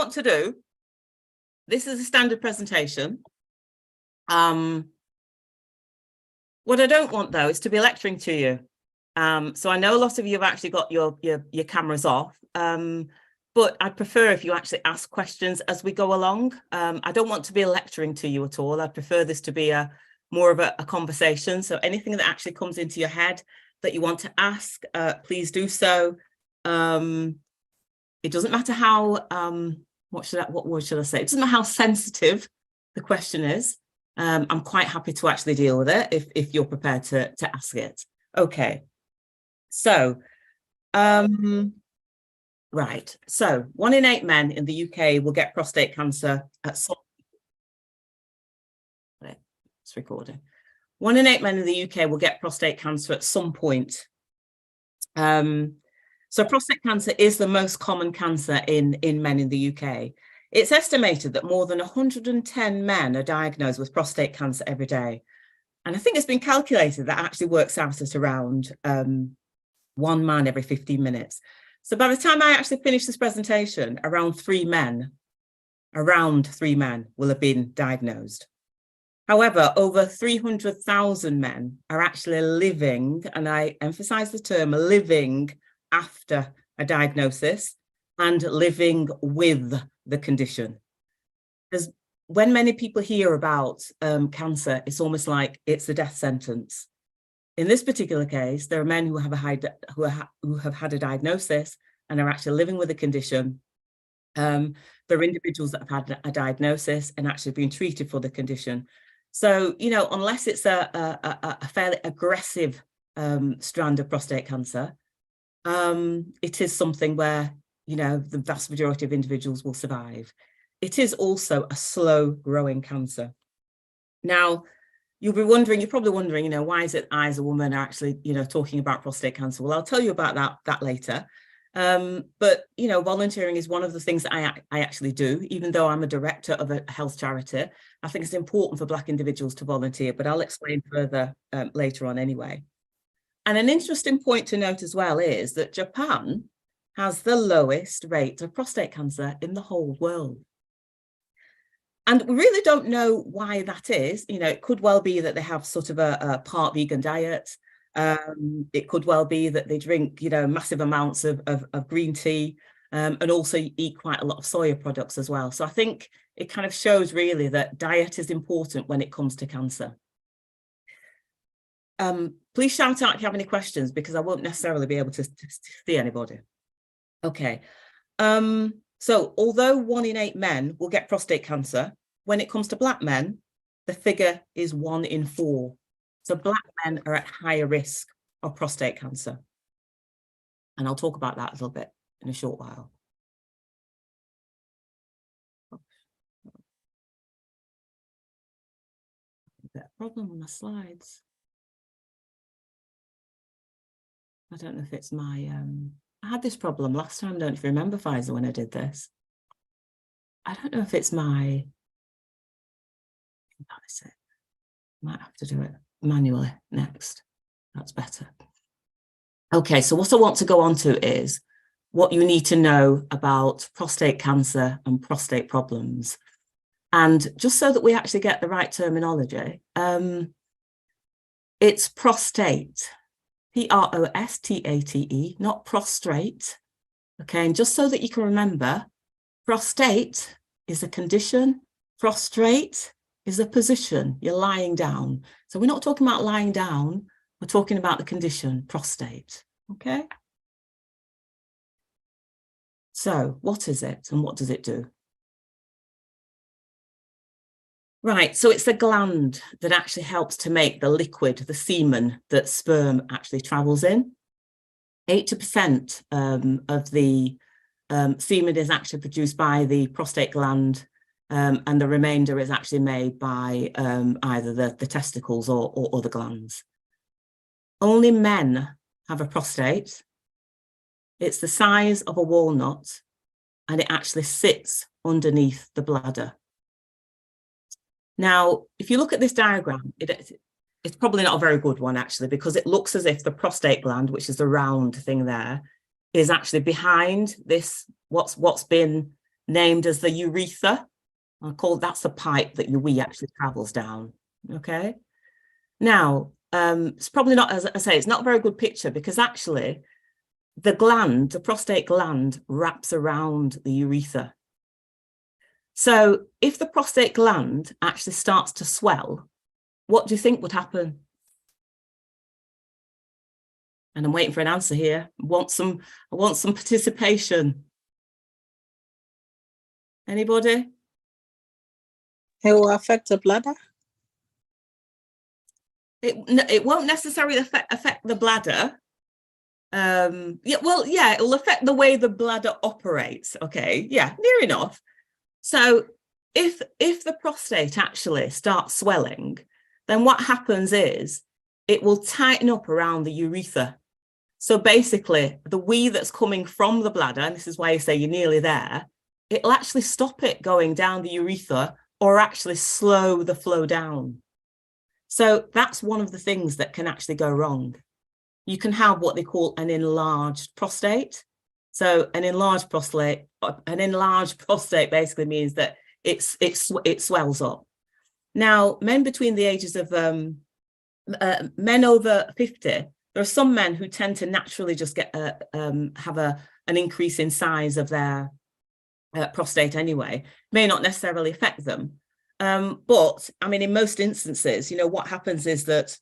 want to do, this is a standard presentation. What I don't want, though, is to be lecturing to you. So I know a lot of you have actually got your cameras off, but I'd prefer if you actually ask questions as we go along. I don't want to be lecturing to you at all. I prefer this to be more of a conversation. So anything that actually comes into your head that you want to ask, please do so. It doesn't matter how, what word should I say? It doesn't matter how sensitive the question is. I'm quite happy to actually deal with it if you're prepared to ask it. Okay. So, right. So 1 in 8 men in the UK will get prostate cancer at some. It's recording. 1 in 8 men in the UK will get prostate cancer at some point. So prostate cancer is the most common cancer in men in the UK. It's estimated that more than 110 men are diagnosed with prostate cancer every day. And I think it's been calculated that actually works out at around 1 man every 15 minutes. So by the time I actually finish this presentation, around 3 men will have been diagnosed. However, over 300,000 men are actually living, and I emphasize the term living, after a diagnosis and living with the condition. Because when many people hear about cancer, it's almost like it's a death sentence. In this particular case, there are men who have had a diagnosis and are actually living with a condition. There are individuals that have had a diagnosis and actually been treated for the condition. So, you know, unless it's a fairly aggressive strand of prostate cancer, it is something where, you know, the vast majority of individuals will survive. It is also a slow growing cancer. Now, you're probably wondering, you know, why is it I as a woman are actually, you know, talking about prostate cancer? Well, I'll tell you about that later. But, you know, volunteering is one of the things that I actually do, even though I'm a director of a health charity. I think it's important for Black individuals to volunteer, but I'll explain further later on anyway. And an interesting point to note as well is that Japan has the lowest rate of prostate cancer in the whole world. And we really don't know why that is. You know, it could well be that they have sort of a part vegan diet. It could well be that they drink, you know, massive amounts of green tea and also eat quite a lot of soya products as well. So I think it kind of shows really that diet is important when it comes to cancer. Please shout out if you have any questions, because I won't necessarily be able to see anybody. Okay. So although 1 in 8 men will get prostate cancer, when it comes to Black men, the figure is 1 in 4. So Black men are at higher risk of prostate cancer. And I'll talk about that a little bit in a short while. A problem with my slides. I don't know if it's my, I had this problem last time, don't you remember, Pfizer, when I did this? I don't know if it's my, that's it. Might have to do it manually next. That's better. Okay, so what I want to go on to is what you need to know about prostate cancer and prostate problems. And just so that we actually get the right terminology, it's prostate. Prostate, not prostrate. Okay, and just so that you can remember, prostate is a condition, prostrate is a position, you're lying down. So we're not talking about lying down, we're talking about the condition, prostate, okay? So what is it and what does it do? Right, so it's the gland that actually helps to make the liquid, the semen that sperm actually travels in. 80% of the semen is actually produced by the prostate gland, and the remainder is actually made by either the testicles or other glands. Only men have a prostate. It's the size of a walnut, and it actually sits underneath the bladder. Now, if you look at this diagram, it's probably not a very good one, actually, because it looks as if the prostate gland, which is the round thing there, is actually behind this, what's been named as the urethra. That's the pipe that your wee actually travels down. Okay. Now, it's probably not, as I say, it's not a very good picture because actually the prostate gland wraps around the urethra. So if the prostate gland actually starts to swell, what do you think would happen? And I'm waiting for an answer here. I want some participation. Anybody? It will affect the bladder. It won't necessarily affect the bladder. It will affect the way the bladder operates. Okay, yeah, near enough. So if the prostate actually starts swelling, then what happens is it will tighten up around the urethra. So basically, the wee that's coming from the bladder, and this is why you say you're nearly there, it'll actually stop it going down the urethra or actually slow the flow down. So that's one of the things that can actually go wrong. You can have what they call an enlarged prostate. So an enlarged prostate basically means that it swells up. Now, men between the ages of men over 50, there are some men who tend to naturally just have an increase in size of their prostate anyway. May not necessarily affect them. But I mean, in most instances, what happens is that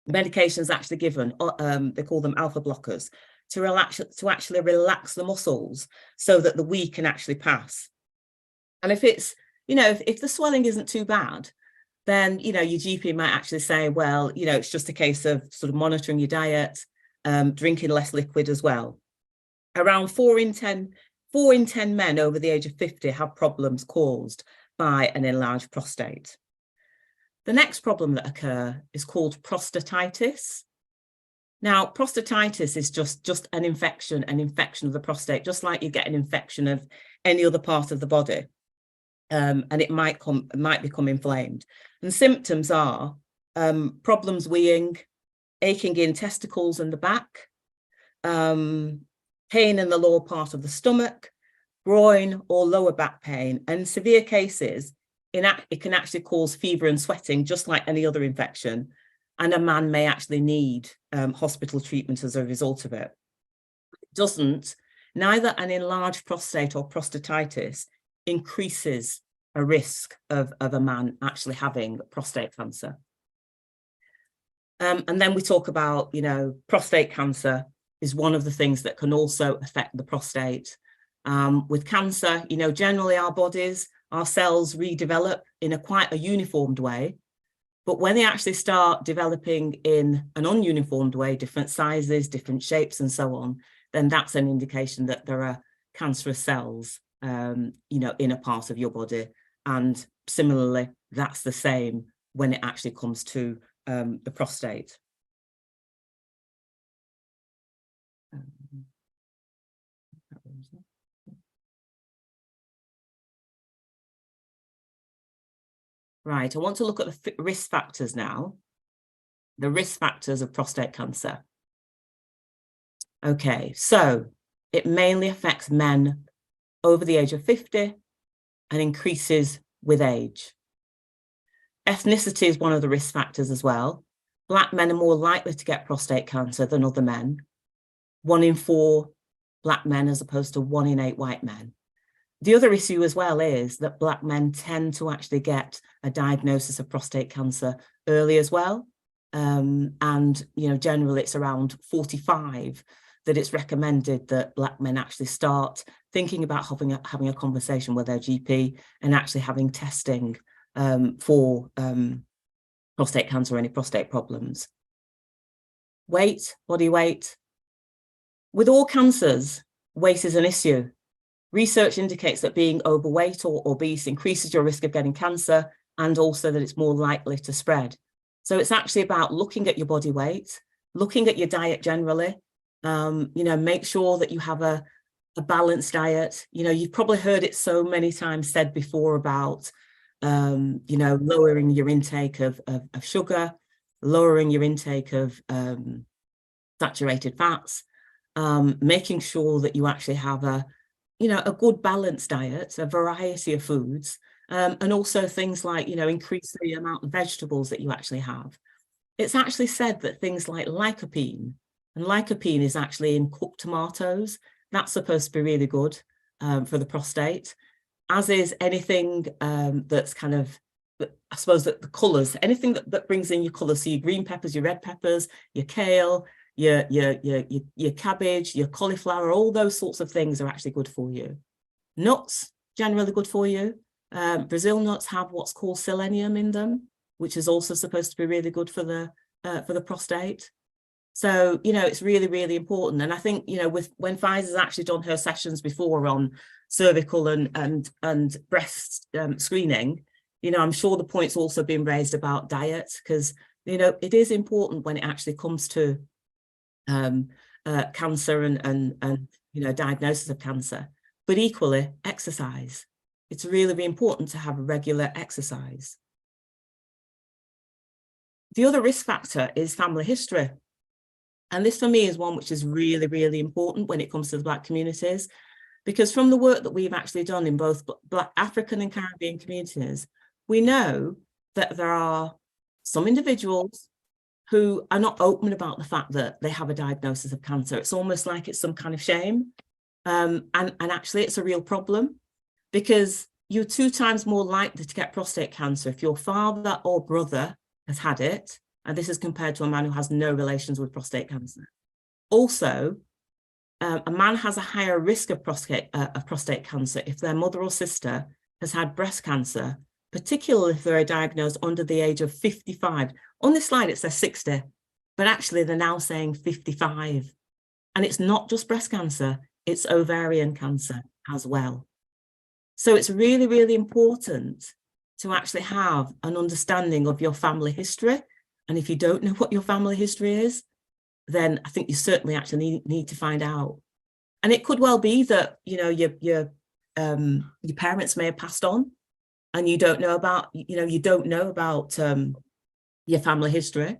medications actually given, they call them alpha blockers, to actually relax the muscles so that the wee can actually pass. And if it's, if the swelling isn't too bad, then, your GP might actually say, well, it's just a case of sort of monitoring your diet, drinking less liquid as well. Around 4 in 10 men over the age of 50 have problems caused by an enlarged prostate. The next problem that occur is called prostatitis. Now, prostatitis is just an infection of the prostate, just like you get an infection of any other part of the body. And it might become inflamed. And symptoms are problems weeing, aching in testicles and the back, pain in the lower part of the stomach, groin or lower back pain, and severe cases, it can actually cause fever and sweating, just like any other infection. And a man may actually need hospital treatment as a result of it. Neither an enlarged prostate or prostatitis increases a risk of a man actually having prostate cancer. And then we talk about, prostate cancer is one of the things that can also affect the prostate. With cancer, generally our cells redevelop in quite a uniformed way. But when they actually start developing in an ununiformed way, different sizes, different shapes, and so on, then that's an indication that there are cancerous cells, in a part of your body. And similarly, that's the same when it actually comes to the prostate. Right, I want to look at the risk factors now. The risk factors of prostate cancer. Okay, so it mainly affects men over the age of 50 and increases with age. Ethnicity is one of the risk factors as well. Black men are more likely to get prostate cancer than other men. 1 in 4 Black men as opposed to 1 in 8 white men. The other issue as well is that Black men tend to actually get a diagnosis of prostate cancer early as well. And, generally it's around 45 that it's recommended that Black men actually start thinking about having a conversation with their GP and actually having testing for prostate cancer or any prostate problems. Weight, body weight. With all cancers, weight is an issue. Research indicates that being overweight or obese increases your risk of getting cancer and also that it's more likely to spread. So it's actually about looking at your body weight, looking at your diet generally, make sure that you have a balanced diet. You've probably heard it so many times said before about, lowering your intake of sugar, lowering your intake of saturated fats, making sure that you actually have a you know, a good balanced diet, a variety of foods, and also things like, you know, increase the amount of vegetables that you actually have. It's actually said that things like lycopene, and lycopene is actually in cooked tomatoes. That's supposed to be really good for the prostate, as is anything that's kind of, I suppose, that the colours, anything that brings in your colours. So your green peppers, your red peppers, your kale, your cabbage, your cauliflower, all those sorts of things are actually good for you. Nuts, generally good for you. Brazil nuts have what's called selenium in them, which is also supposed to be really good for the prostate. So, you know, it's really, really important. And I think, you know, when Pfizer's actually done her sessions before on cervical and breast screening, you know, I'm sure the point's also been raised about diet, because, you know, it is important when it actually comes to cancer and you know, diagnosis of cancer, but equally exercise. It's really, really important to have regular exercise. The other risk factor is family history. And this for me is one which is really, really important when it comes to the Black communities, because from the work that we've actually done in both Black African and Caribbean communities, we know that there are some individuals who are not open about the fact that they have a diagnosis of cancer. It's almost like it's some kind of shame. And actually it's a real problem, because you're 2 times more likely to get prostate cancer if your father or brother has had it, and this is compared to a man who has no relations with prostate cancer. Also, a man has a higher risk of prostate cancer if their mother or sister has had breast cancer, particularly if they're diagnosed under the age of 55. On this slide, it says 60, but actually they're now saying 55. And it's not just breast cancer, it's ovarian cancer as well. So it's really, really important to actually have an understanding of your family history. And if you don't know what your family history is, then I think you certainly actually need to find out. And it could well be that, you know, your parents may have passed on, and you don't know about, you don't know about your family history.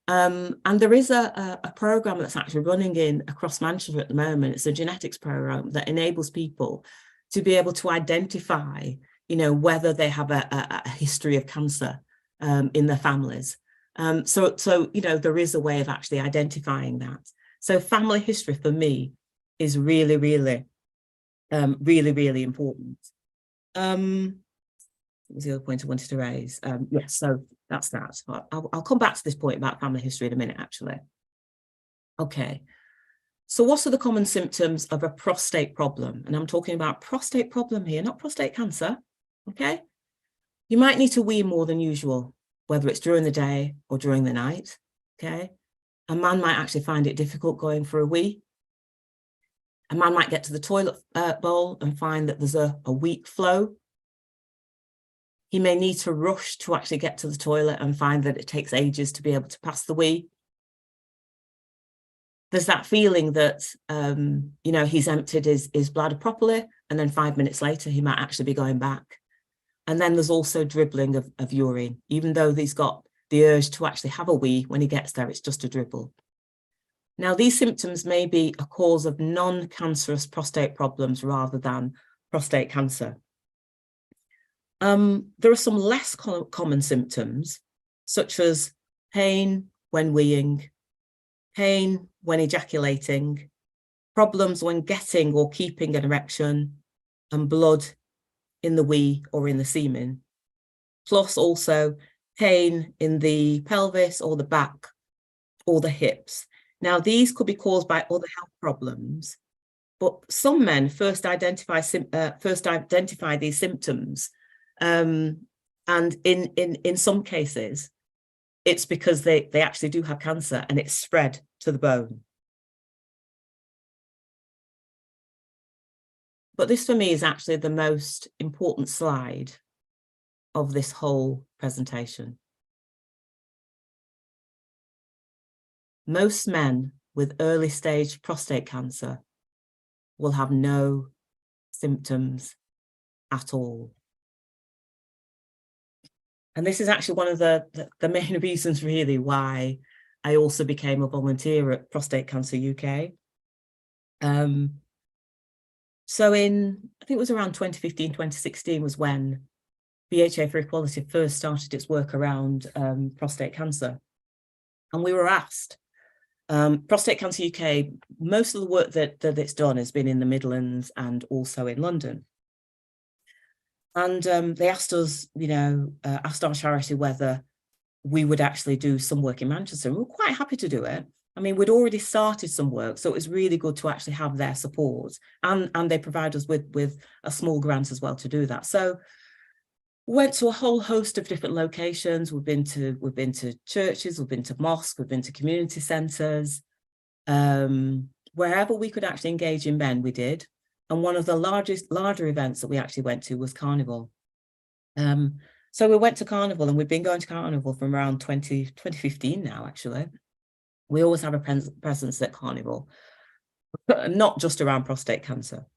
And there is a program that's actually running across Manchester at the moment. It's a genetics program that enables people to be able to identify, you know, whether they have a history of cancer in their families. So, you know, there is a way of actually identifying that. So family history for me is really, really, really important. What was the other point I wanted to raise? Yes, so that's that. I'll come back to this point about family history in a minute, actually. Okay, so what are the common symptoms of a prostate problem? And I'm talking about prostate problem here, not prostate cancer, okay? You might need to wee more than usual, whether it's during the day or during the night, okay? A man might actually find it difficult going for a wee. A man might get to the toilet bowl and find that there's a weak flow. He may need to rush to actually get to the toilet and find that it takes ages to be able to pass the wee. There's that feeling that, you know, he's emptied his bladder properly, and then 5 minutes later, he might actually be going back. And then there's also dribbling of urine, even though he's got the urge to actually have a wee. When he gets there, it's just a dribble. Now, these symptoms may be a cause of non-cancerous prostate problems rather than prostate cancer. There are some less common symptoms, such as pain when weeing, pain when ejaculating, problems when getting or keeping an erection, and blood in the wee or in the semen, plus also pain in the pelvis or the back or the hips. Now, these could be caused by other health problems, but some men first identify these symptoms, and in some cases, it's because they actually do have cancer and it's spread to the bone. But this for me is actually the most important slide of this whole presentation. Most men with early stage prostate cancer will have no symptoms at all. And this is actually one of the main reasons really why I also became a volunteer at Prostate Cancer UK. So I think it was around 2015, 2016 was when BHA for Equality first started its work around prostate cancer. And we were asked, Prostate Cancer UK, most of the work that it's done has been in the Midlands and also in London. And they asked us, asked our charity whether we would actually do some work in Manchester. And we were quite happy to do it. I mean, we'd already started some work, so it was really good to actually have their support. And they provide us with a small grant as well to do that. So we went to a whole host of different locations. We've been to churches, we've been to mosques, we've been to community centres. Wherever we could actually engage in men, we did. And one of the larger events that we actually went to was Carnival. So we went to Carnival, and we've been going to Carnival from around 2015 now, actually. We always have a presence at Carnival, but not just around prostate cancer.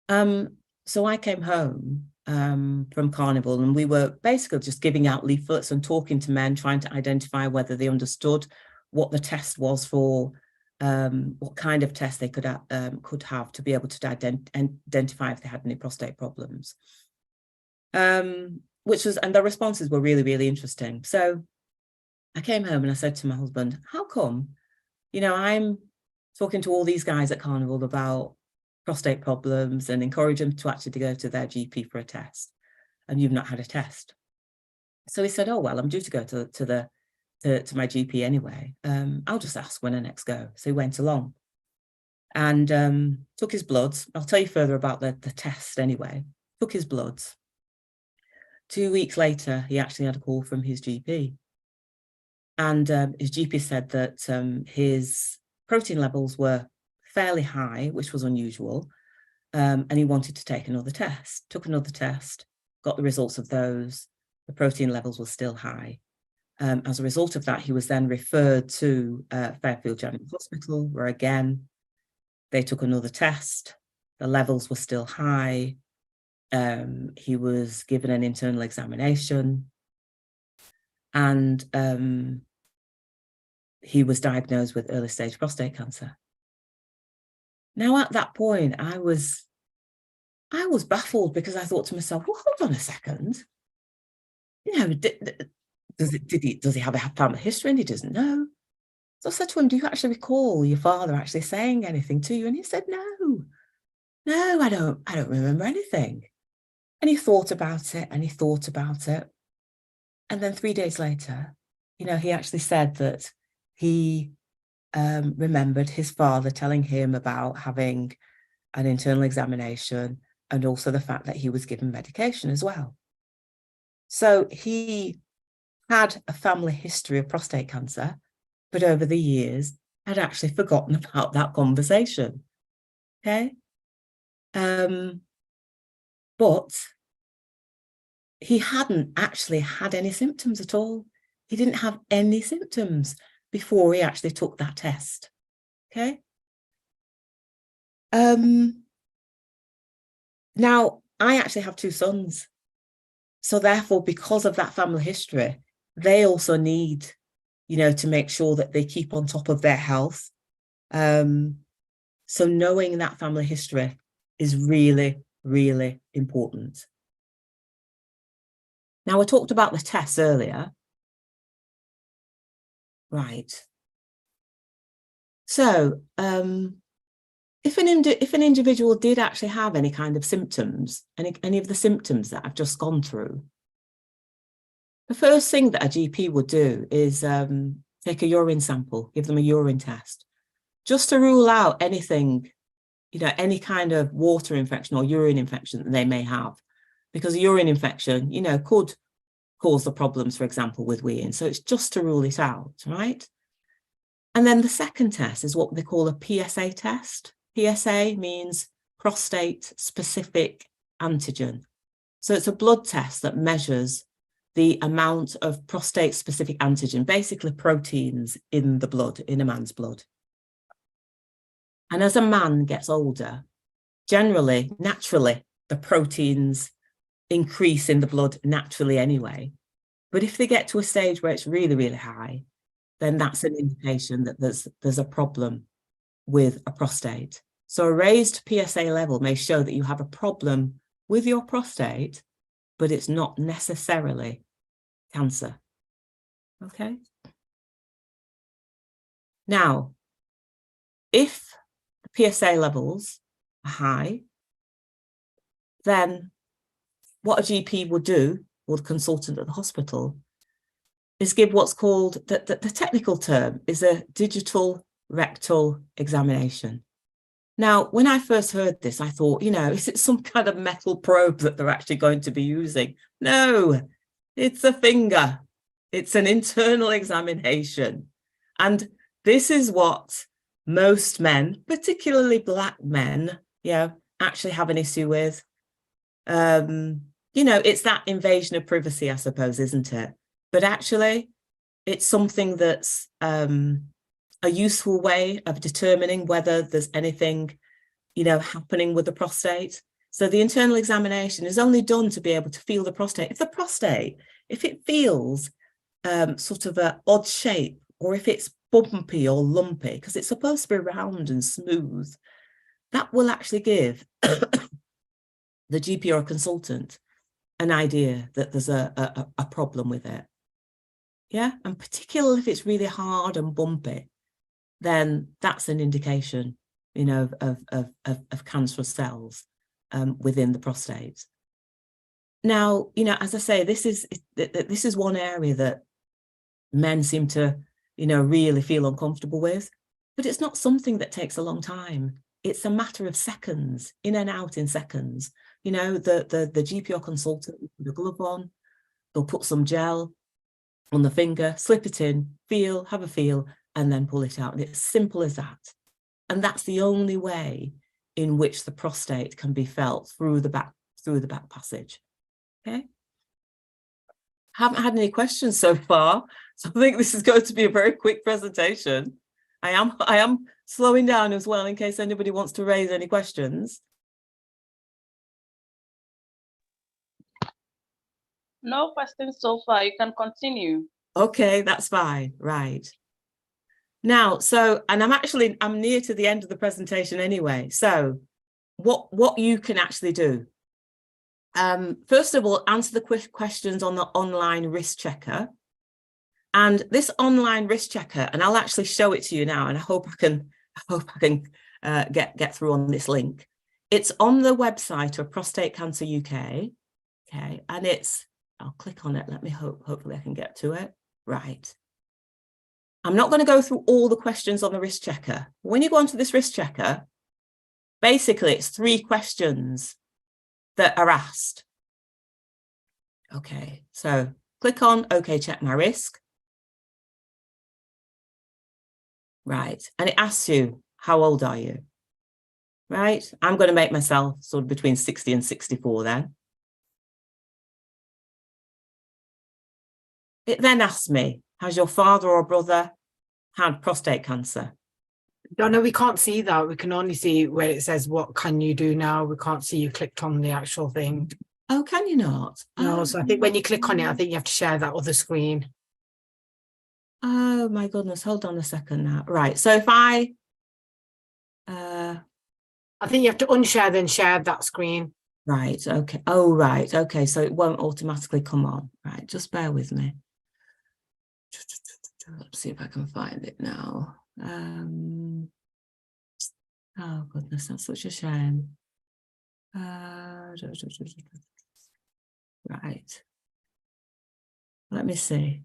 So I came home from Carnival, and we were basically just giving out leaflets and talking to men, trying to identify whether they understood what the test was for, what kind of test they could have to be able to identify if they had any prostate problems. And the responses were really, really interesting. So I came home and I said to my husband, how come, I'm talking to all these guys at Carnival about prostate problems and encourage them to actually go to their GP for a test, and you've not had a test? So he said, oh, well, I'm due to go to my GP anyway. I'll just ask when I next go. So he went along and took his bloods. I'll tell you further about the test anyway. Took his bloods. 2 weeks later, he actually had a call from his GP. And his GP said that his protein levels were fairly high, which was unusual. And he wanted to take another test. Took another test, got the results of those. The protein levels were still high. As a result of that, he was then referred to Fairfield General Hospital, where again, they took another test. The levels were still high. He was given an internal examination, and he was diagnosed with early stage prostate cancer. Now, at that point, I was baffled, because I thought to myself, well, hold on a second. Does he have a family history? And he doesn't know. So I said to him, do you actually recall your father actually saying anything to you? And he said, no, I don't remember anything. And he thought about it, and he thought about it. And then 3 days later, he actually said that he remembered his father telling him about having an internal examination, and also the fact that he was given medication as well. So he had a family history of prostate cancer, but over the years had actually forgotten about that conversation. Okay. But he hadn't actually had any symptoms at all. He didn't have any symptoms before he actually took that test. Okay. Now, I actually have 2 sons. So therefore, because of that family history, they also need, to make sure that they keep on top of their health. So knowing that family history is really, really important. Now, I talked about the tests earlier. Right. So if an individual did actually have any kind of symptoms, any of the symptoms that I've just gone through, the first thing that a GP would do is take a urine sample, give them a urine test, just to rule out anything, any kind of water infection or urine infection that they may have, because a urine infection, could cause the problems, for example, with weeing. So it's just to rule it out, right? And then the second test is what they call a PSA test. PSA means prostate specific antigen. So it's a blood test that measures the amount of prostate specific antigen, basically proteins in the blood, in a man's blood. And as a man gets older, generally, naturally, the proteins increase in the blood naturally anyway. But if they get to a stage where it's really, really high, then that's an indication that there's a problem with a prostate. So a raised PSA level may show that you have a problem with your prostate, but it's not necessarily cancer. Okay. Now, if the PSA levels are high, then what a GP will do, or the consultant at the hospital, is give what's called, the technical term is a digital rectal examination. Now, when I first heard this, I thought, is it some kind of metal probe that they're actually going to be using? No, it's a finger. It's an internal examination. And this is what most men, particularly Black men, actually have an issue with. It's that invasion of privacy, I suppose, isn't it? But actually, it's something that's a useful way of determining whether there's anything, happening with the prostate. So the internal examination is only done to be able to feel the prostate. If it feels sort of an odd shape, or if it's bumpy or lumpy, because it's supposed to be round and smooth, that will actually give the GP or consultant an idea that there's a problem with it. Yeah, and particularly if it's really hard and bumpy, then that's an indication, of cancerous cells within the prostate. Now, as I say, this is one area that men seem to, really feel uncomfortable with, but it's not something that takes a long time. It's a matter of seconds, in and out in seconds. The GP or consultant will put a glove on, they'll put some gel on the finger, slip it in, have a feel, and then pull it out. And it's simple as that. And that's the only way in which the prostate can be felt through the back passage. Okay. Haven't had any questions so far, so I think this is going to be a very quick presentation. I am slowing down as well in case anybody wants to raise any questions. No questions so far. You can continue. Okay, that's fine. Right. Now, I'm near to the end of the presentation anyway. So what you can actually do. First of all, answer the quick questions on the online risk checker. And this online risk checker, and I'll actually show it to you now, and I hope I can get through on this link. It's on the website of Prostate Cancer UK. Okay, and I'll click on it. Let me hopefully I can get to it. Right. I'm not going to go through all the questions on the risk checker. When you go onto this risk checker, basically it's 3 questions that are asked. Okay, so click on OK, check my risk. Right, and it asks you, how old are you? Right, I'm going to make myself sort of between 60 and 64 then. It then asks me, has your father or brother had prostate cancer? No, we can't see that. We can only see where it says, what can you do now? We can't see you clicked on the actual thing. Oh, can you not? No, so I think when you click on it, I think you have to share that other screen. Oh my goodness, hold on a second now. Right, so if I think you have to unshare, then share that screen. Right, okay. Oh, right, okay, so it won't automatically come on. Right, just bear with me. Let's see if I can find it now. Oh goodness, that's such a shame. Right. Let me see.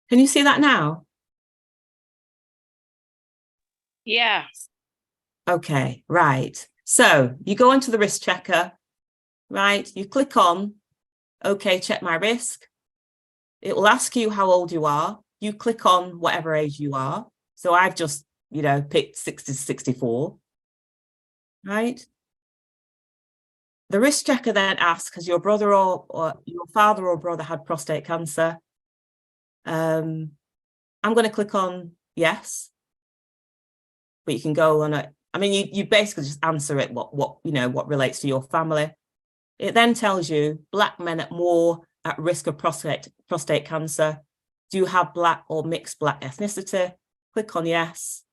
Can you see that now? Yeah. Okay, right. So you go onto the risk checker, right? You click on, okay, check my risk. It will ask you how old you are. You click on whatever age you are. So I've just, picked 60 to 64, right? The risk checker then asks, has your brother or your father or brother had prostate cancer? I'm going to click on yes, but you can go on it. I mean, you basically just answer it what relates to your family. It then tells you Black men are more at risk of prostate cancer. Do you have Black or mixed Black ethnicity? Click on yes.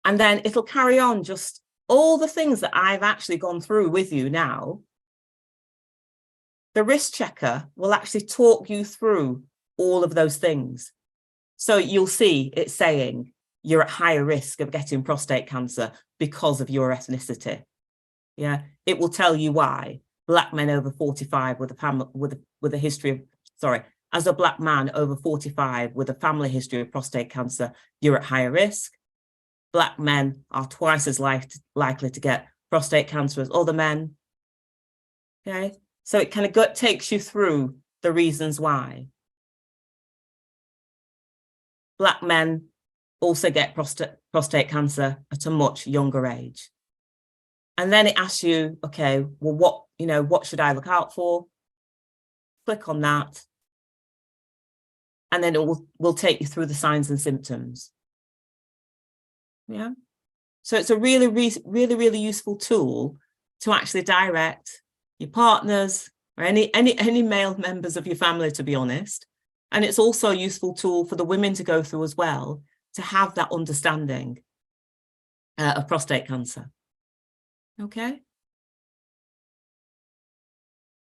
And then it'll carry on just all the things that I've actually gone through with you now. The risk checker will actually talk you through all of those things. So you'll see it saying you're at higher risk of getting prostate cancer because of your ethnicity. Yeah, it will tell you why. Black men over 45 with a family with a history of, sorry, as a Black man over 45 with a family history of prostate cancer, you're at higher risk. Black men are twice as likely to get prostate cancer as other men. Okay, so it kind of takes you through the reasons why. Black men also get prostate cancer at a much younger age. And then it asks you, okay, well, what should I look out for? Click on that. And then it will take you through the signs and symptoms. Yeah. So it's a really useful tool to actually direct your partners or any male members of your family, to be honest. And it's also a useful tool for the women to go through as well, to have that understanding of prostate cancer. Okay.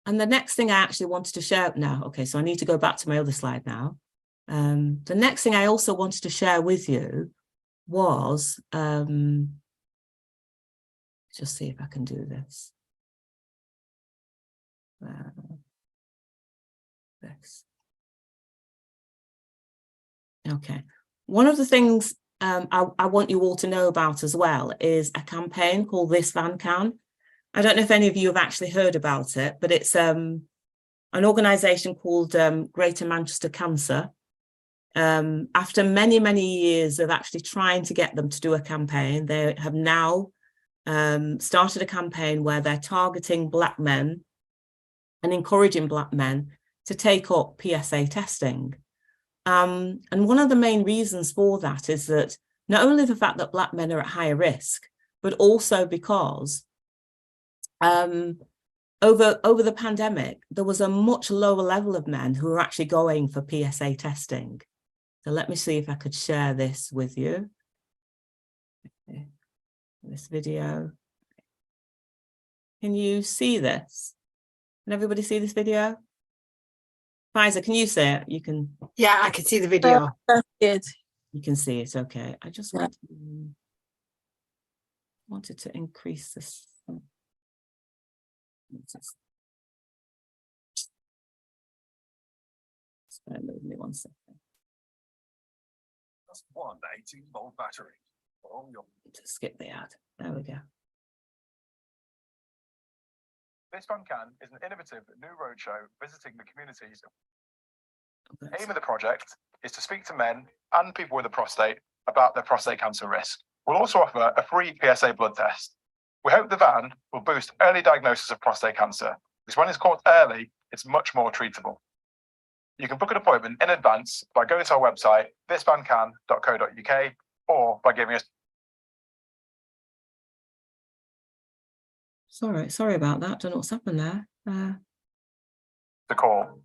And the next thing I actually wanted to share now, okay, so I need to go back to my other slide now. The next thing I also wanted to share with you was, just see if I can do this. This. Okay. One of the things I want you all to know about as well is a campaign called This Van Can. I don't know if any of you have actually heard about it, but it's an organisation called Greater Manchester Cancer. After many years of actually trying to get them to do a campaign, they have now started a campaign where they're targeting Black men and encouraging Black men to take up PSA testing. And one of the main reasons for that is that not only the fact that Black men are at higher risk, but also because over the pandemic, there was a much lower level of men who were actually going for PSA testing. So let me see if I could share this with you. Okay. This video. Can you see this? Can everybody see this video? Faiza, can you see it? You can. Yeah, I can see the video. That's good. You can see it. Okay. I just wanted to increase this. Move me 1 second. That's one 18-volt battery. Oh, To skip the ad. There we go. This Van Can is an innovative new roadshow visiting the communities. The aim of the project is to speak to men and people with a prostate about their prostate cancer risk. We'll also offer a free PSA blood test. We hope the van will boost early diagnosis of prostate cancer, because when it's caught early, it's much more treatable. You can book an appointment in advance by going to our website, thisvancan.co.uk, or by giving us Sorry about that. Don't know what's happened there. the call.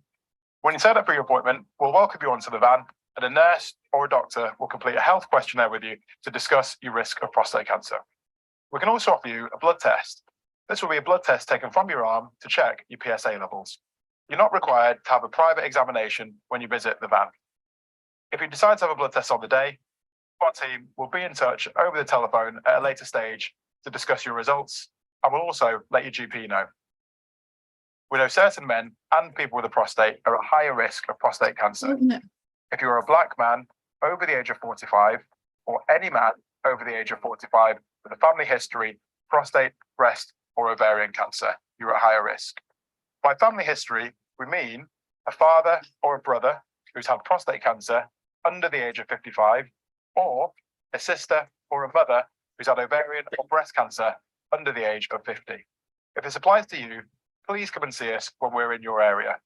When you set up for your appointment, we'll welcome you onto the van, and a nurse or a doctor will complete a health questionnaire with you to discuss your risk of prostate cancer. We can also offer you a blood test. This will be a blood test taken from your arm to check your PSA levels. You're not required to have a private examination when you visit the van. If you decide to have a blood test on the day, our team will be in touch over the telephone at a later stage to discuss your results, and will also let your GP know. We know certain men and people with a prostate are at higher risk of prostate cancer. If you're a Black man over the age of 45, or any man over the age of 45 with a family history, prostate, breast, or ovarian cancer, you're at higher risk. By family history, we mean a father or a brother who's had prostate cancer under the age of 55, or a sister or a mother who's had ovarian or breast cancer under the age of 50. If this applies to you, please come and see us when we're in your area.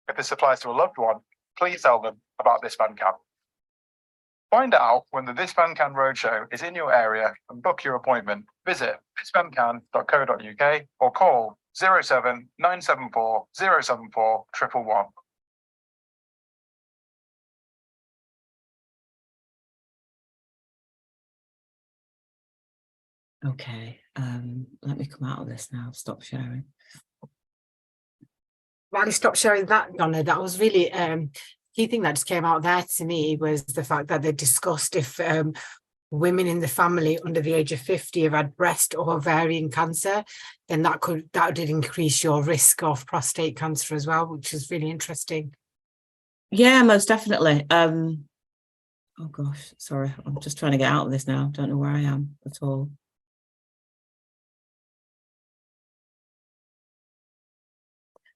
If this applies to a loved one, please tell them about This Van Can. Find out when the This Van Can Roadshow is in your area and book your appointment. Visit thisvancan.co.uk or call 07974 074 111. Okay, let me come out of this now. Stop sharing. While you stop sharing that, Donna, that was really key thing that just came out there to me was the fact that they discussed if women in the family under the age of 50 have had breast or ovarian cancer, then that did increase your risk of prostate cancer as well, which is really interesting. Yeah, most definitely. Oh gosh, sorry, I'm just trying to get out of this now. Don't know where I am at all.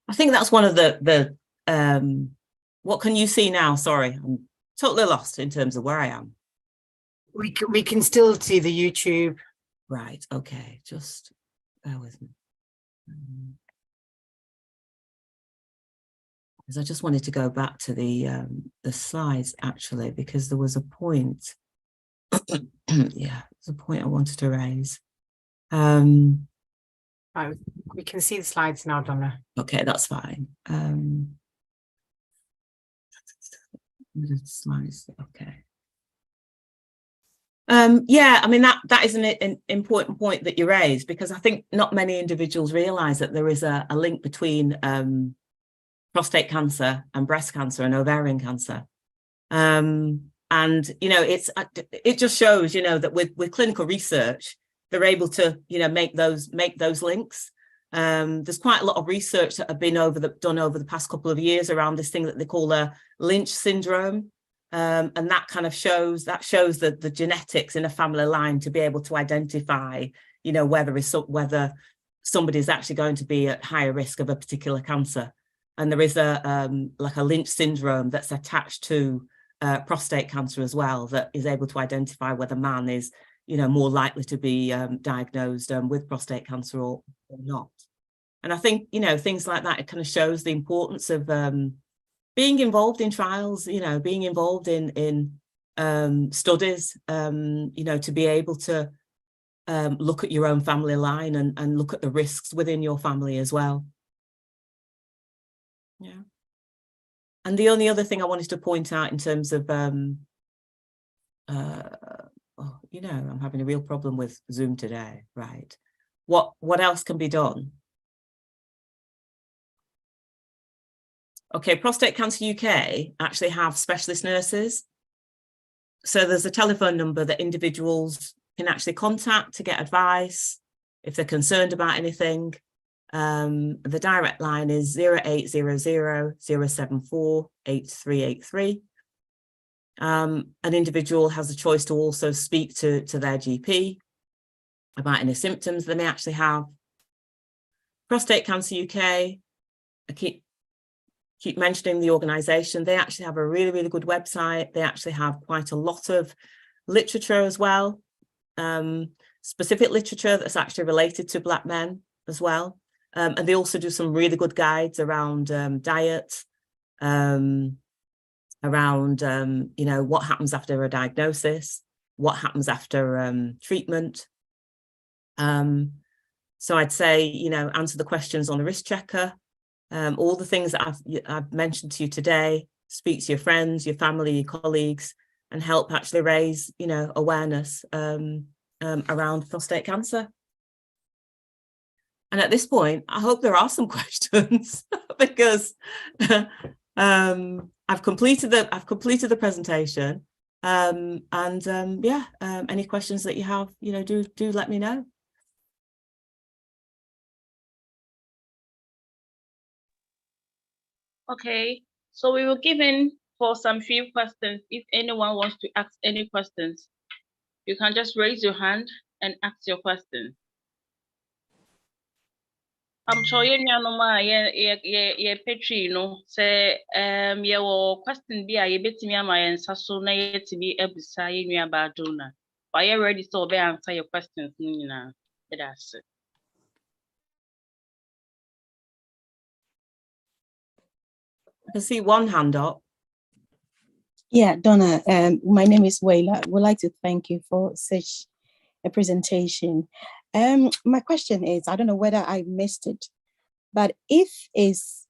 I think that's one of the what can you see now? Sorry, I'm totally lost in terms of where I am. We can still see the YouTube. Right, okay, just bear with me. Because I just wanted to go back to the slides actually, because there was a point. Yeah, there's a point I wanted to raise. Right, we can see the slides now, Donna. Okay, that's fine. Slides, okay. Yeah, I mean that is an important point that you raised, because I think not many individuals realise that there is a link between prostate cancer and breast cancer and ovarian cancer. And you know, it just shows, you know, that with clinical research, they're able to, you know, make those links. There's quite a lot of research that have been done over the past couple of years around this thing that they call a Lynch syndrome. And that kind of shows the genetics in a family line to be able to identify, you know, whether somebody is actually going to be at higher risk of a particular cancer. And there is like a Lynch syndrome that's attached to prostate cancer as well, that is able to identify whether man is, you know, more likely to be diagnosed with prostate cancer or not. And I think, you know, things like that, it kind of shows the importance of being involved in trials, you know, being involved in studies, you know, to be able to look at your own family line and look at the risks within your family as well. Yeah. And the only other thing I wanted to point out in terms of, oh, you know, I'm having a real problem with Zoom today, right? What else can be done? Okay, Prostate Cancer UK actually have specialist nurses. So there's a telephone number that individuals can actually contact to get advice if they're concerned about anything. The direct line is 0800 074 8383. An individual has a choice to also speak to their GP about any symptoms they may actually have. Prostate Cancer UK, I keep mentioning the organisation. They actually have a really, really good website. They actually have quite a lot of literature as well, specific literature that's actually related to Black men as well. And they also do some really good guides around diet, around, you know, what happens after a diagnosis, what happens after treatment. So I'd say, you know, answer the questions on the risk checker, all the things that I've mentioned to you today, speak to your friends, your family, your colleagues, and help actually raise, you know, awareness around prostate cancer. And at this point, I hope there are some questions because I've completed the presentation. Yeah, any questions that you have, you know, do let me know. Okay, so we will give in for some few questions. If anyone wants to ask any questions, you can just raise your hand and ask your question. I'm sure you know Petri, you know, say your question be a bit me my answer so na yet to be able to say you about donor. Are you ready to be answer your questions? That's it. I can see one hand up. Yeah, Donna, my name is Wayla. I would like to thank you for such a presentation. My question is, I don't know whether I missed it, but if it's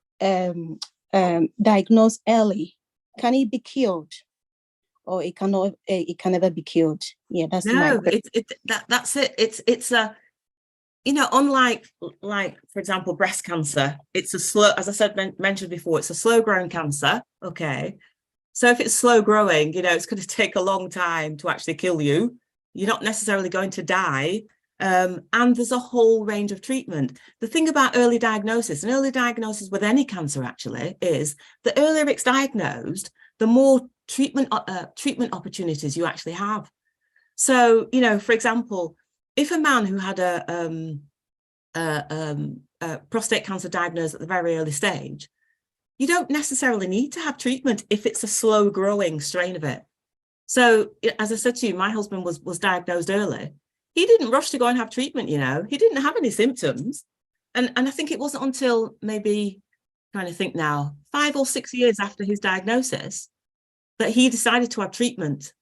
diagnosed early, can it be cured? or it cannot, it can never be cured? Yeah, that's my No, question. that's it. It's a, you know, unlike, like, for example, breast cancer, it's a slow, as I said, mentioned before, it's a slow growing cancer. Okay. So if it's slow growing, you know, it's going to take a long time to actually kill you. You're not necessarily going to die. And there's a whole range of treatment. The thing about early diagnosis, and early diagnosis with any cancer actually, is the earlier it's diagnosed, the more treatment opportunities you actually have. So, you know, for example, if a man who had a prostate cancer diagnosed at the very early stage, you don't necessarily need to have treatment if it's a slow growing strain of it. So as I said to you, my husband was diagnosed early. He didn't rush to go and have treatment, you know, he didn't have any symptoms. And I think it wasn't until maybe, trying to think now, 5 or 6 years after his diagnosis that he decided to have treatment.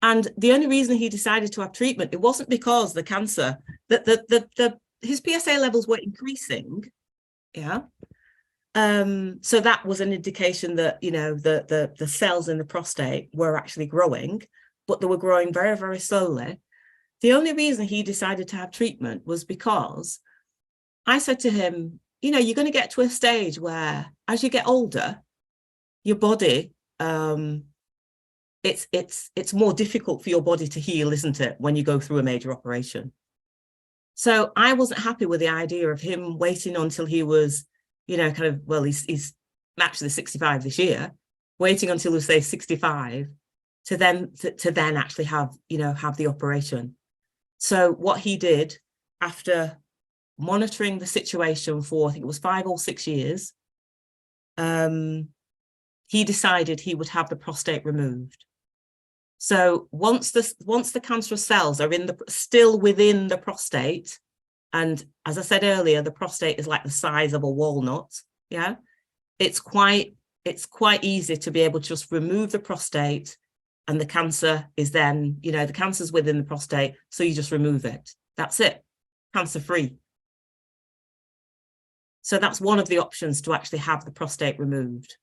And the only reason he decided to have treatment, it wasn't because the cancer, his PSA levels were increasing. Yeah. So that was an indication that, you know, the cells in the prostate were actually growing, but they were growing very, very slowly. The only reason he decided to have treatment was because I said to him, you know, you're going to get to a stage where as you get older, your body, it's more difficult for your body to heal, isn't it, when you go through a major operation. So I wasn't happy with the idea of him waiting until he was, you know, kind of, well, he's actually 65 this year, waiting until he was, say, 65 to then actually have, you know, have the operation. So what he did, after monitoring the situation for, I think it was 5 or 6 years, he decided he would have the prostate removed. So once the cancerous cells are still within the prostate, and as I said earlier, the prostate is like the size of a walnut. Yeah, it's quite easy to be able to just remove the prostate, and the cancer is then, you know, the cancer's within the prostate, so you just remove it. That's it, cancer free. So that's one of the options, to actually have the prostate removed.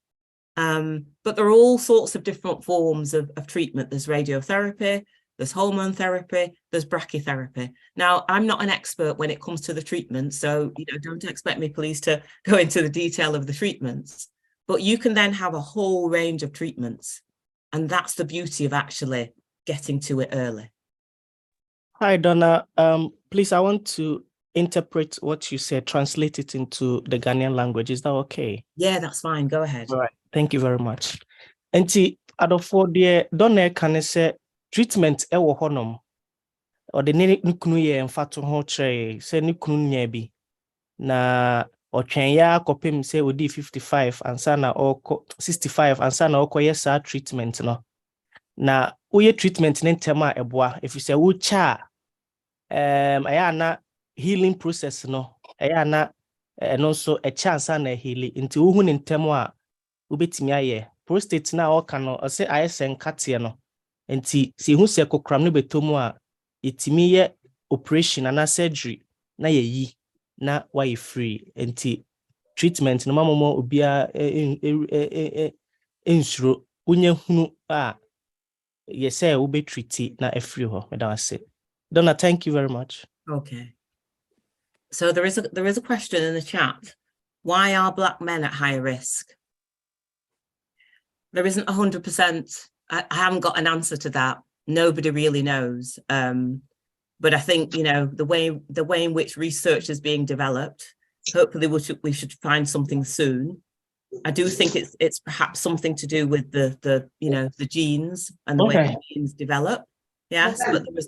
But there are all sorts of different forms of treatment. There's radiotherapy, there's hormone therapy, there's brachytherapy. Now, I'm not an expert when it comes to the treatment, so, you know, don't expect me, please, to go into the detail of the treatments. But you can then have a whole range of treatments, and that's the beauty of actually getting to it early. Hi, Donna. Please, I want to interpret what you said, translate it into the Ghanaian language. Is that okay? Yeah, that's fine. Go ahead. All right. Thank you very much. Enti adofo de Donna can say treatment ewo honom or the nukunu ye mfato ho tre se nukunu nya bi na otwen ya kopem se odi 55 ansa na oko 65 ansa na oko yes treatment no na uye treatment ne ntema eboa if you say wo cha aya na healing process no aya na no so a chance na healing nti wo hu ne ntemo a ubetimi aye prostate na o kan no say ayesen katie no nti si hu se kokram no betomu a etimi ye operation na surgery na ye yi na why free nti treatment no mamomo obia ensuro unye hunu a ye say we be treat na free ho me da say. Donna, thank you very much. Okay. So there is a question in the chat. Why are Black men at higher risk? There isn't 100%. I haven't got an answer to that. Nobody really knows. But I think, you know, the way in which research is being developed, hopefully we should find something soon. I do think it's perhaps something to do with the you know, the genes and the way the genes develop. Yes, but there was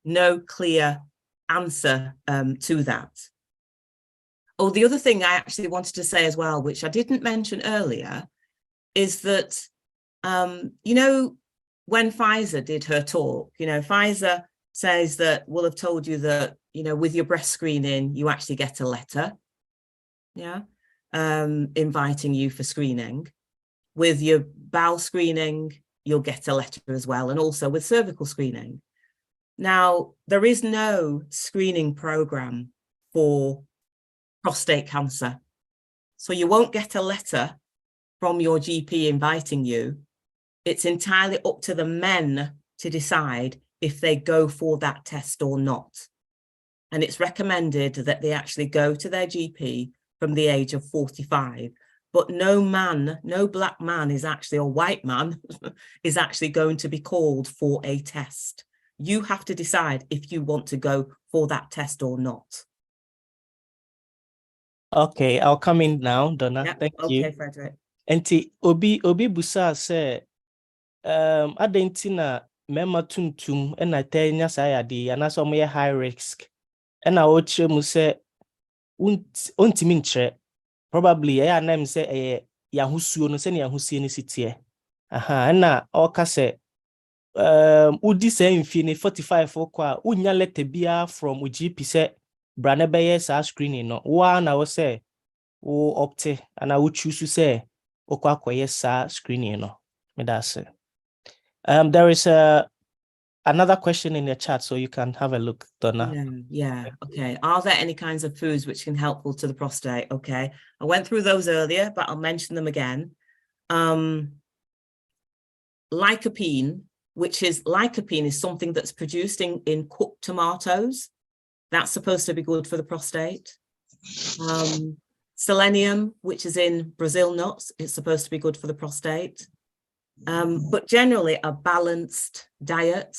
no clear answer to that. Oh, the other thing I actually wanted to say as well, which I didn't mention earlier, is that, you know, when Pfizer did her talk, you know, Pfizer says that we'll have told you that, you know, with your breast screening, you actually get a letter, yeah, inviting you for screening. With your bowel screening, you'll get a letter as well, and also with cervical screening. Now, there is no screening program for prostate cancer. So you won't get a letter from your GP inviting you It's entirely up to the men to decide if they go for that test or not. And it's recommended that they actually go to their GP from the age of 45. But no man, no black man is actually, or white man, is actually going to be called for a test. You have to decide if you want to go for that test or not. Okay, I'll come in now, Donna. Yeah, Thank okay, you. Frederick. Enti obi busa say adentina mema tuntum na tenya sayade anaso mo high risk. And I would mu say untimi nkyerɛ probably ɛyɛ anam sɛ ɛyɛ yahusuo no sɛ ne yahusuo no sitie aha na ɔka sɛ udi sɛ mfie ne 45 okɔ a unya letter bia from GP sɛ bra ne bɛyɛ saa screening no wa na wo sɛ wo opte ana wo choose sɛ okɔ akɔyɛ saa screening no me da sɛ there is another question in the chat, so you can have a look, Donna. Yeah, okay. Are there any kinds of foods which can be helpful to the prostate? Okay, I went through those earlier, but I'll mention them again. Lycopene, lycopene is something that's produced in cooked tomatoes. That's supposed to be good for the prostate. Selenium, which is in Brazil nuts, is supposed to be good for the prostate. But generally a balanced diet.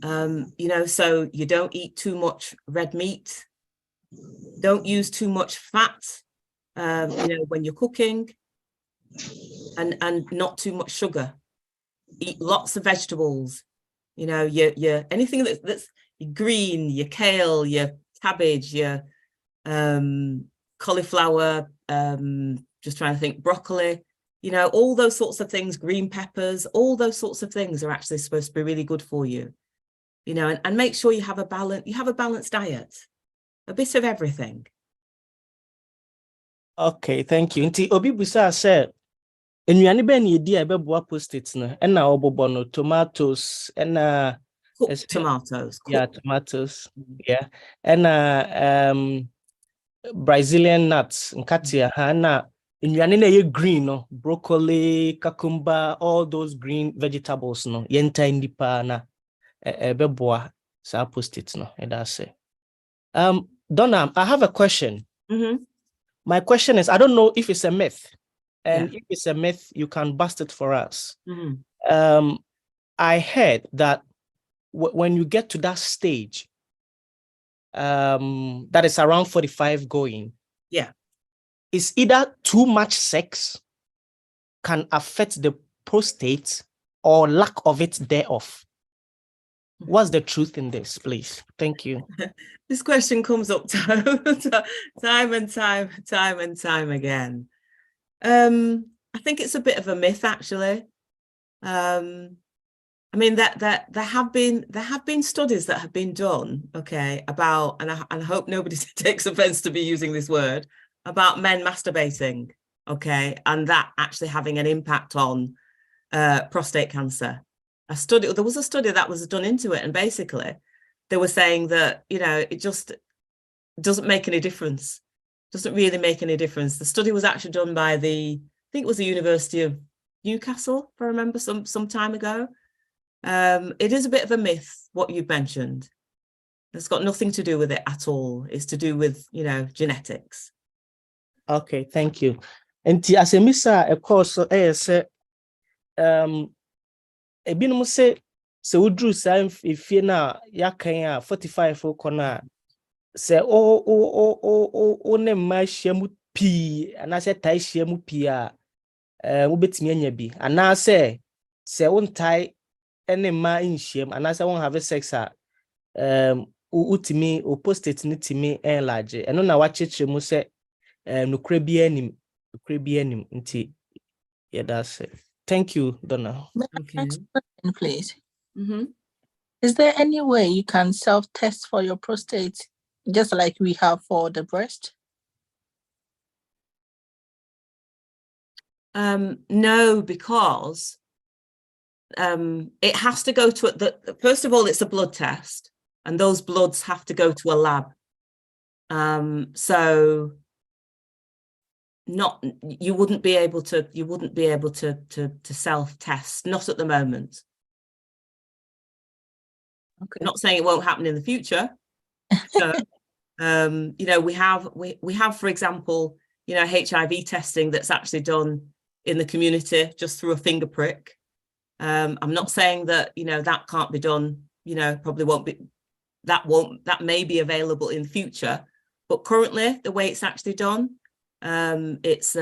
You know, so you don't eat too much red meat, don't use too much fat, you know, when you're cooking, and not too much sugar. Eat lots of vegetables, you know, your anything that's green, your kale, your cabbage, your cauliflower, just trying to think, broccoli, you know, all those sorts of things, green peppers, all those sorts of things are actually supposed to be really good for you. You know, and make sure you have a balanced diet, a bit of everything. Okay, thank you. Nti obi busa say enuane be na yedi a beboa prostate no na obobo no tomatoes na Cooked tomatoes. Yeah, tomatoes. Yeah. And Brazilian nuts nkatia na enuane na ye green no, broccoli, cucumber, all those green vegetables no yenta ndipa na beboa sa post-it no that's it. Donna, I have a question. My question is, I don't know if it's a myth, and if it's a myth, you can bust it for us. I heard that when you get to that stage, that is around 45 going, it's either too much sex can affect the prostate or lack of it thereof. What's the truth in this, please? Thank you. This question comes up time and time again. I think it's a bit of a myth, actually. I mean, that there have been studies that have been done, okay, about, and I hope nobody takes offense to me using this word, about men masturbating, okay, and that actually having an impact on prostate cancer. There was a study that was done into it, and basically they were saying that, you know, it just doesn't make any difference. Doesn't really make any difference. The study was actually done by I think it was the University of Newcastle, if I remember, some time ago. It is a bit of a myth, what you've mentioned. It's got nothing to do with it at all. It's to do with, you know, genetics. Okay, thank you. And as a missa, of course, ebinum say udru sa if na yakan 45 okona say o ne ma hyiamu pi ana say tai hyiamu pi a wobetimi anya bi ana say wontai ene ma nhyiam ana say won have sex a utimi o prostate ni timi enlarge eno na wachechire mu say nokra bi anim nti that's it. Thank you, Donna. Okay. Next question, please. Is there any way you can self-test for your prostate, just like we have for the breast? No, because it has to go to first of all, it's a blood test, and those bloods have to go to a lab. So you wouldn't be able to self-test, not at the moment. Okay. I'm not saying it won't happen in the future. So, you know, we have, for example, you know, HIV testing that's actually done in the community just through a finger prick. I'm not saying that, you know, that can't be done, you know, probably won't be, that may be available in future, but currently the way it's actually done, it's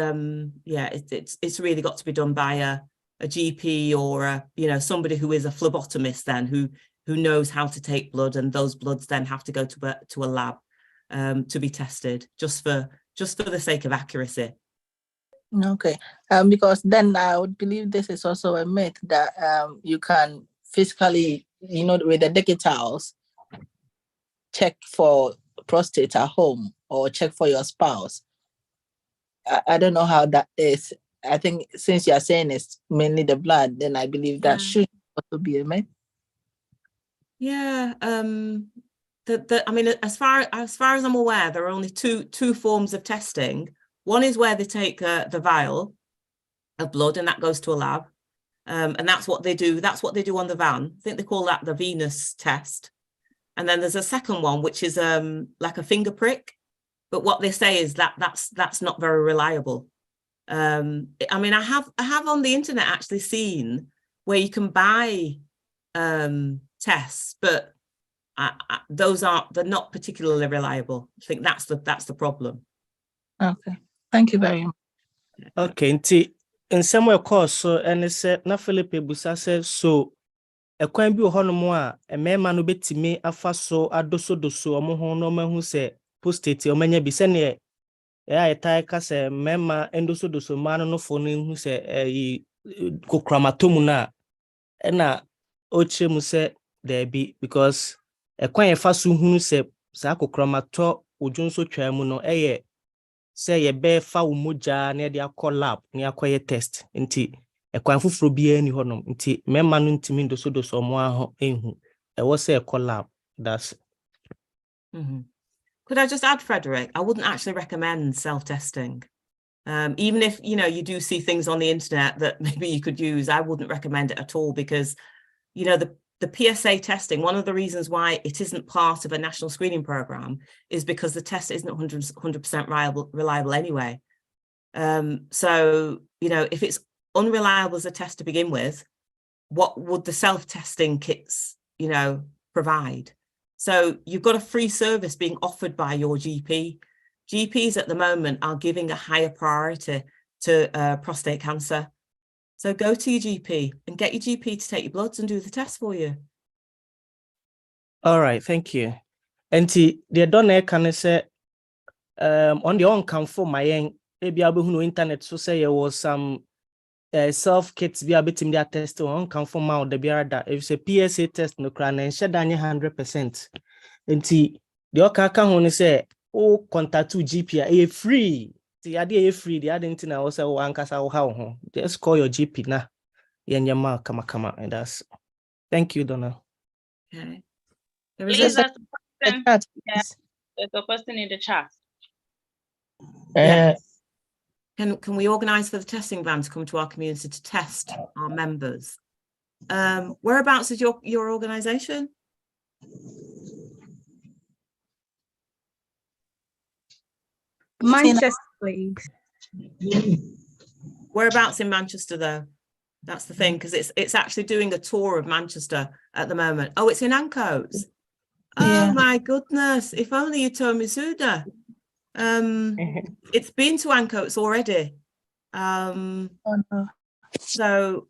really got to be done by a GP or a, you know, somebody who is a phlebotomist then who knows how to take blood, and those bloods then have to go to a lab to be tested just for the sake of accuracy. Okay, because then I would believe this is also a myth that you can physically, you know, with the digitals, check for prostate at home or check for your spouse. I don't know how that is. I think since you are saying it's mainly the blood, then I believe that should also be a myth. Yeah. I mean, as far as I'm aware, there are only two forms of testing. One is where they take the vial of blood and that goes to a lab. And that's what they do. That's what they do on the van. I think they call that the venous test. And then there's a second one, which is like a finger prick. But what they say is that that's not very reliable. I mean, I have on the internet actually seen where you can buy tests, but they're not particularly reliable. I think that's the problem. Okay, thank you very much. Okay, nti in somewhere course so and say na Philip Ebusa says so ekwan bi ohonom a emema no betimi afa so adoso omo ho no mahu se prostate omanya bi se ne e tai ka se mema endoso manu no fo no hu se kokramatomu na na oche mu se there be because ekwan efa so hu se sa kokromato odwonso twa mu no say ye be fa umoja na de akọ lab na akọye test nti ekwan fufuro bia ni honom nti mema no ntimi ndoso omo aho ehu wo say ekọ lab. That's Could I just add, Frederick, I wouldn't actually recommend self-testing. Even if, you know, you do see things on the internet that maybe you could use, I wouldn't recommend it at all because, you know, the PSA testing, one of the reasons why it isn't part of a national screening program is because the test isn't 100% reliable anyway. So, you know, if it's unreliable as a test to begin with, what would the self-testing kits, you know, provide? So you've got a free service being offered by your GP. GPs at the moment are giving a higher priority to prostate cancer. So go to your GP and get your GP to take your bloods and do the test for you. all right, thank you. Enti the donor can say on the on come for my maybe abehu no internet so say there was some self kits be abetim dia test on come for mouth the biara da if say PSA test no kra na enhye danye 100%. Enti the okaka ho ne say o contact GP a free. The idea free, the other thing I also ankasa how just call your GP na yenyama kama and that's thank you, Donna. Okay. Please, The chat, yeah, there's a question in the chat. Yeah. Can we organise for the testing van to come to our community to test our members? Whereabouts is your organisation? Manchester, please. Whereabouts in Manchester, though? That's the thing, because it's actually doing a tour of Manchester at the moment. Oh, it's in Ancoats. Oh my goodness! If only you told me sooner. It's been to Ancoats already. So,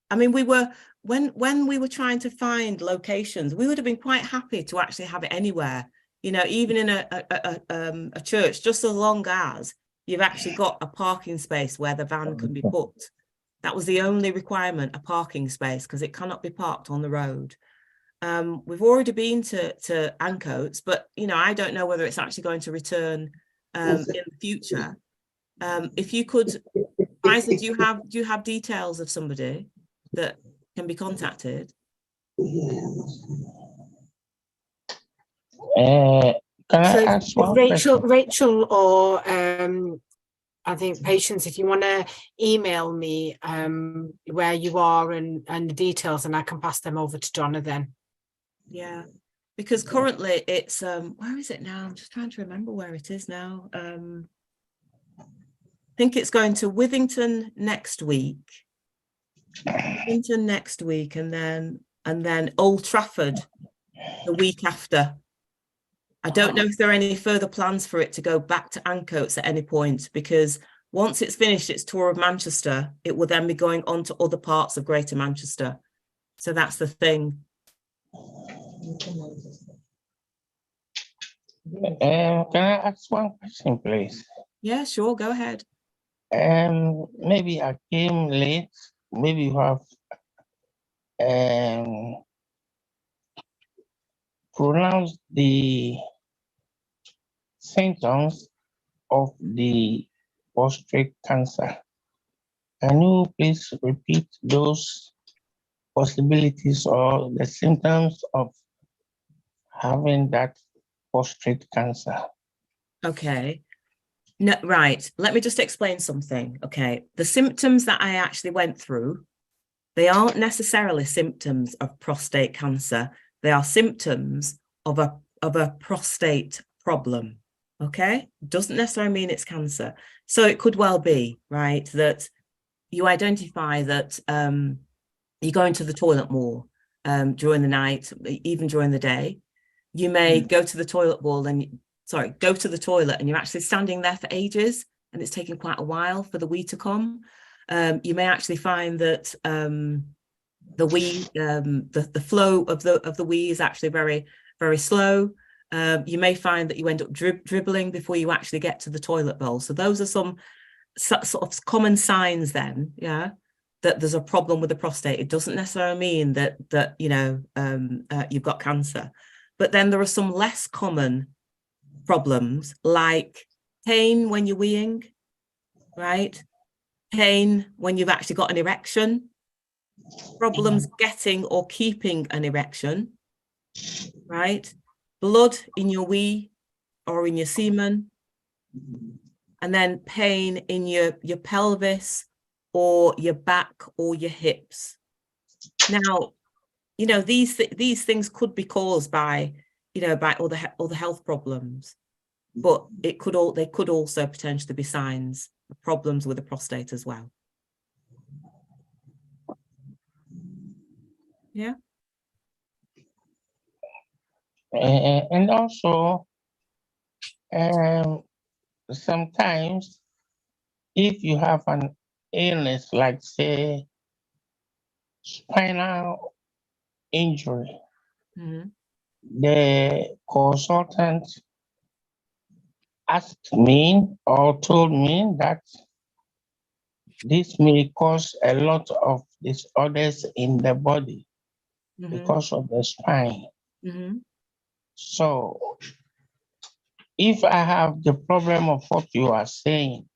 I mean, we were when we were trying to find locations, we would have been quite happy to actually have it anywhere. You know, even in a church, just as long as you've actually got a parking space where the van can be put. That was the only requirement, a parking space, because it cannot be parked on the road. We've already been to Ancoats, but you know, I don't know whether it's actually going to return in the future. If you could, Isa, do you have details of somebody that can be contacted? So Rachel or I think patients, if you want to email me where you are and the details, and I can pass them over to Donna then. Yeah, because currently it's where is it now? I'm just trying to remember where it is now. I think it's going to Withington next week. Withington next week, and then Old Trafford the week after. I don't know if there are any further plans for it to go back to Ancoats at any point, because once it's finished its tour of Manchester, it will then be going on to other parts of Greater Manchester. So that's the thing. Can I ask one question, please? Yeah, sure, go ahead. Maybe I came late. Maybe you have pronounced the symptoms of the prostate cancer. Can you please repeat those possibilities or the symptoms of having that prostate cancer? Okay. No, right. Let me just explain something. Okay. The symptoms that I actually went through, they aren't necessarily symptoms of prostate cancer. They are symptoms of a prostate problem. Okay. Doesn't necessarily mean it's cancer. So it could well be, right, that you identify that you're going to the toilet more during the night, even during the day. You may go to the toilet bowl and go to the toilet and you're actually standing there for ages and it's taking quite a while for the wee to come. You may actually find that the wee, the flow of the wee is actually very, very slow. You may find that you end up dribbling before you actually get to the toilet bowl. So those are some sort of common signs then, yeah, that there's a problem with the prostate. It doesn't necessarily mean that you know, you've got cancer. But then there are some less common problems like pain when you're weeing, right? Pain when you've actually got an erection, problems getting or keeping an erection, right? Blood in your wee or in your semen, and then pain in your pelvis or your back or your hips. Now, you know, these things could be caused by, you know, by other health problems, but they could also potentially be signs of problems with the prostate as well. Yeah. And also, sometimes if you have an illness like, say, spinal injury, the consultant asked me or told me that this may cause a lot of disorders in the body because of the spine. So if I have the problem of what you are saying,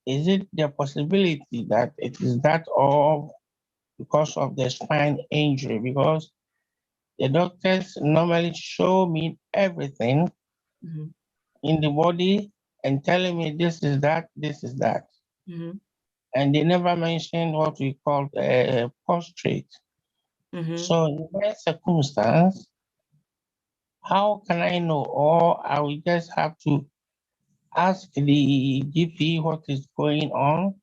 is it the possibility that it is that or because of the spine injury? Because the doctors normally show me everything in the body and telling me this is that, this is that. And they never mention what we call prostate. So in that circumstance, how can I know? Or I will just have to ask the GP what is going on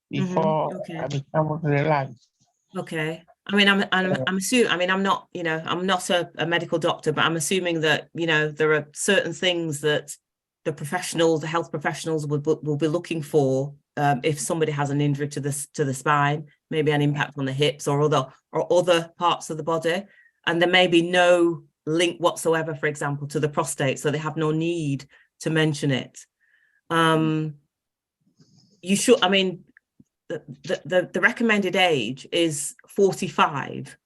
before I become relaxed. Okay. I mean, I'm assuming, I mean, I'm not, you know, I'm not a medical doctor, but I'm assuming that, you know, there are certain things that the health professionals will be looking for if somebody has an injury to the spine, maybe an impact on the hips or other parts of the body, and there may be no link whatsoever, for example, to the prostate, so they have no need to mention it. You should, I mean, the recommended age is 45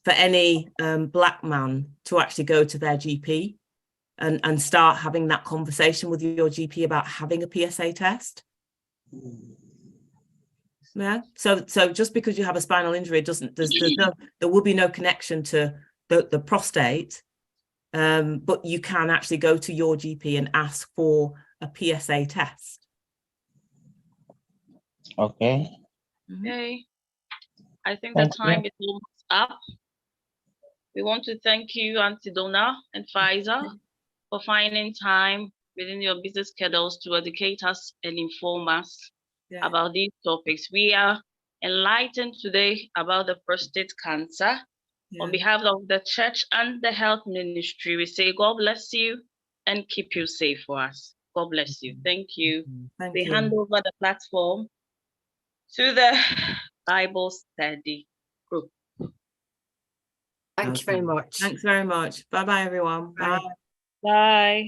for any Black man to actually go to their GP and start having that conversation with your GP about having a PSA test. Yeah. So just because you have a spinal injury, there will be no connection to the prostate, but you can actually go to your GP and ask for a PSA test. Okay. Okay. I think the Thank you. time is almost up. We want to thank you, Auntie Donna and Pfizer, for finding time within your busy schedules to educate us and inform us Yeah. about these topics. We are enlightened today about the prostate cancer. On behalf of the church and the health ministry, we say God bless you and keep you safe for us. God bless you. Thank you. Thank We you. hand over the platform to the Bible study group. Thank you very much. Thanks very much. Bye bye, everyone. Bye. Bye. Bye.